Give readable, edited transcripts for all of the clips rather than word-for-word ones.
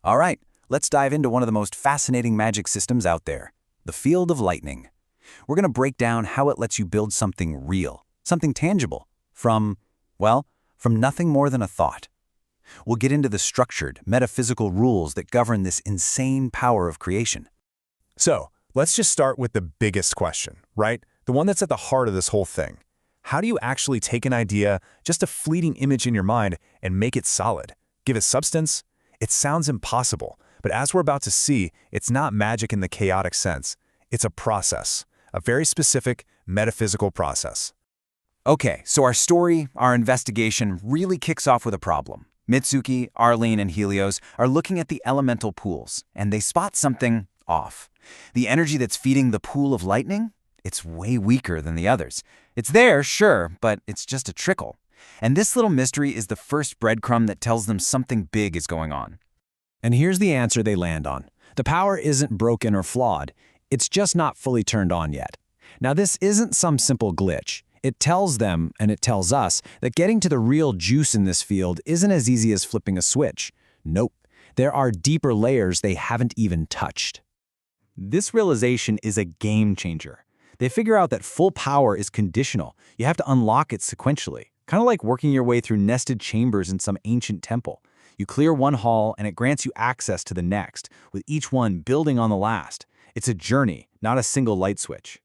All right, let's dive into one of the most fascinating magic systems out there, the field of lightning. We're going to break down how it lets you build something real, something tangible, from nothing more than a thought. We'll get into the structured, metaphysical rules that govern this insane power of creation. So, let's just start with the biggest question, right? The one that's at the heart of this whole thing. How do you actually take an idea, just a fleeting image in your mind, and make it solid? Give it substance? It sounds impossible, but as we're about to see, it's not magic in the chaotic sense. It's a process, a very specific metaphysical process. Okay, so our story, our investigation, really kicks off with a problem. Mitsuki, Arlene, and Helios are looking at the elemental pools, and they spot something off. The energy that's feeding the pool of lightning? It's way weaker than the others. It's there, sure, but it's just a trickle. And this little mystery is the first breadcrumb that tells them something big is going on. And here's the answer they land on. The power isn't broken or flawed. It's just not fully turned on yet. Now, this isn't some simple glitch. It tells them, and it tells us, that getting to the real juice in this field isn't as easy as flipping a switch. Nope. There are deeper layers they haven't even touched. This realization is a game changer. They figure out that full power is conditional. You have to unlock it sequentially, kind of like working your way through nested chambers in some ancient temple. You clear one hall and it grants you access to the next, with each one building on the last. It's a journey, not a single light switch.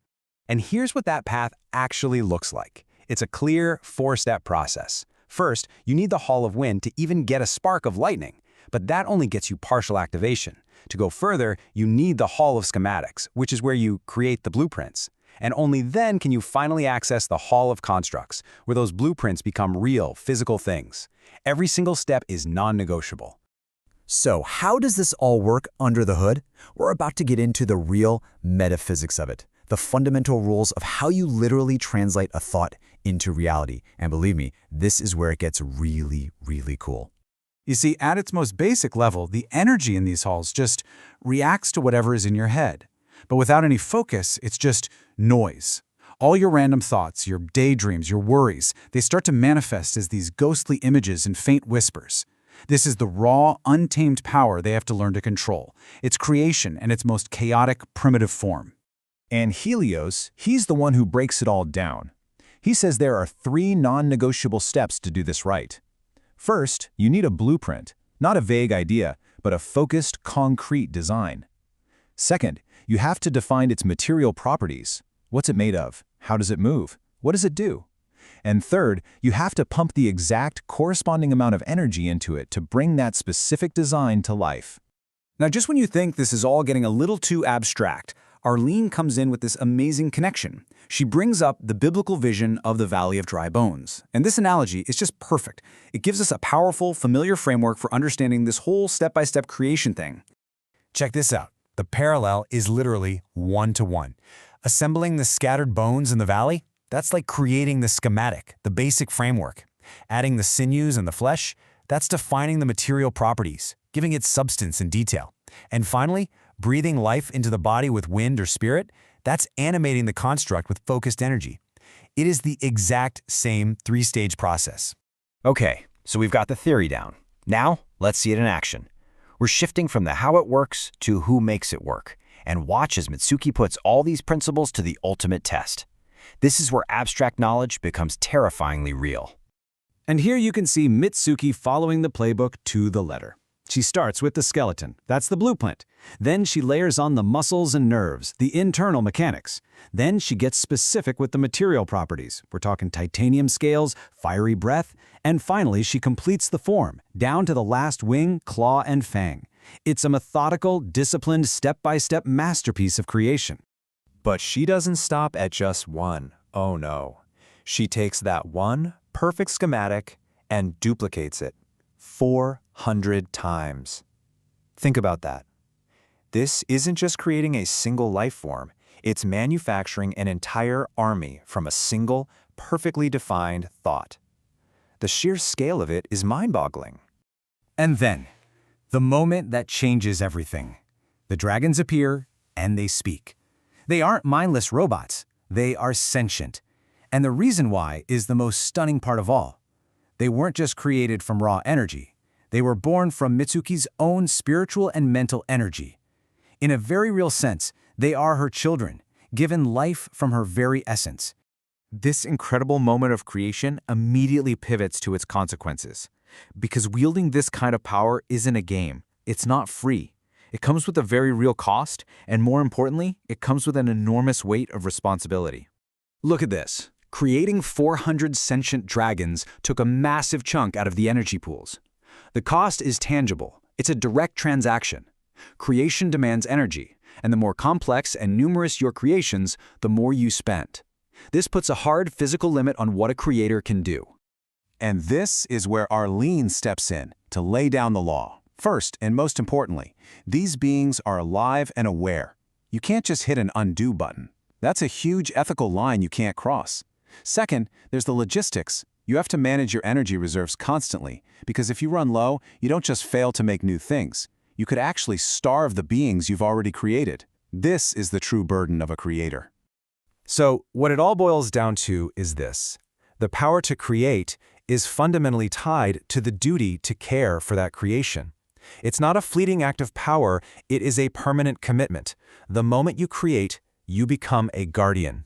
And here's what that path actually looks like. It's a clear, four-step process. First, you need the Hall of Wind to even get a spark of lightning, but that only gets you partial activation. To go further, you need the Hall of Schematics, which is where you create the blueprints. And only then can you finally access the Hall of Constructs, where those blueprints become real, physical things. Every single step is non-negotiable. So how does this all work under the hood? We're about to get into the real metaphysics of it, the fundamental rules of how you literally translate a thought into reality. And believe me, this is where it gets really, really cool. You see, at its most basic level, the energy in these halls just reacts to whatever is in your head. But without any focus, it's just noise. All your random thoughts, your daydreams, your worries, they start to manifest as these ghostly images and faint whispers. This is the raw, untamed power they have to learn to control. It's creation in its most chaotic, primitive form. And Helios, he's the one who breaks it all down. He says there are 3 non-negotiable steps to do this right. First, you need a blueprint, not a vague idea, but a focused, concrete design. Second, you have to define its material properties. What's it made of? How does it move? What does it do? And third, you have to pump the exact corresponding amount of energy into it to bring that specific design to life. Now, just when you think this is all getting a little too abstract, Arlene comes in with this amazing connection. She brings up the biblical vision of the Valley of Dry Bones. And this analogy is just perfect. It gives us a powerful, familiar framework for understanding this whole step-by-step creation thing. Check this out. The parallel is literally one-to-one. Assembling the scattered bones in the valley, that's like creating the schematic, the basic framework. Adding the sinews and the flesh, that's defining the material properties, giving it substance and detail. And finally, breathing life into the body with wind or spirit, that's animating the construct with focused energy. It is the exact same 3-stage process. Okay, so we've got the theory down. Now, let's see it in action. We're shifting from the how it works to who makes it work. And watch as Mitsuki puts all these principles to the ultimate test. This is where abstract knowledge becomes terrifyingly real. And here you can see Mitsuki following the playbook to the letter. She starts with the skeleton, that's the blueprint. Then she layers on the muscles and nerves, the internal mechanics. Then she gets specific with the material properties. We're talking titanium scales, fiery breath, and finally she completes the form, down to the last wing, claw, and fang. It's a methodical, disciplined, step-by-step masterpiece of creation. But she doesn't stop at just one. Oh no. She takes that one perfect schematic and duplicates it 400 times. Think about that. This isn't just creating a single life form, it's manufacturing an entire army from a single, perfectly defined thought. The sheer scale of it is mind-boggling. And then, the moment that changes everything. The dragons appear, and they speak. They aren't mindless robots. They are sentient. And the reason why is the most stunning part of all. They weren't just created from raw energy. They were born from Mitsuki's own spiritual and mental energy. In a very real sense, they are her children, given life from her very essence. This incredible moment of creation immediately pivots to its consequences. Because wielding this kind of power isn't a game. It's not free. It comes with a very real cost, and more importantly, it comes with an enormous weight of responsibility. Look at this. Creating 400 sentient dragons took a massive chunk out of the energy pools. The cost is tangible. It's a direct transaction. Creation demands energy, and the more complex and numerous your creations, the more you spend. This puts a hard physical limit on what a creator can do. And this is where Arlene steps in to lay down the law. First, and most importantly, these beings are alive and aware. You can't just hit an undo button. That's a huge ethical line you can't cross. Second, there's the logistics. You have to manage your energy reserves constantly, because if you run low, you don't just fail to make new things. You could actually starve the beings you've already created. This is the true burden of a creator. So, what it all boils down to is this. The power to create is fundamentally tied to the duty to care for that creation. It's not a fleeting act of power, it is a permanent commitment. The moment you create, you become a guardian.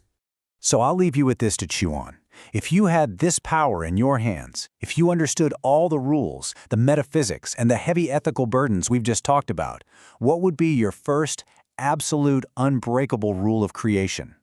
So I'll leave you with this to chew on. If you had this power in your hands, if you understood all the rules, the metaphysics, and the heavy ethical burdens we've just talked about, what would be your first, absolute, unbreakable rule of creation?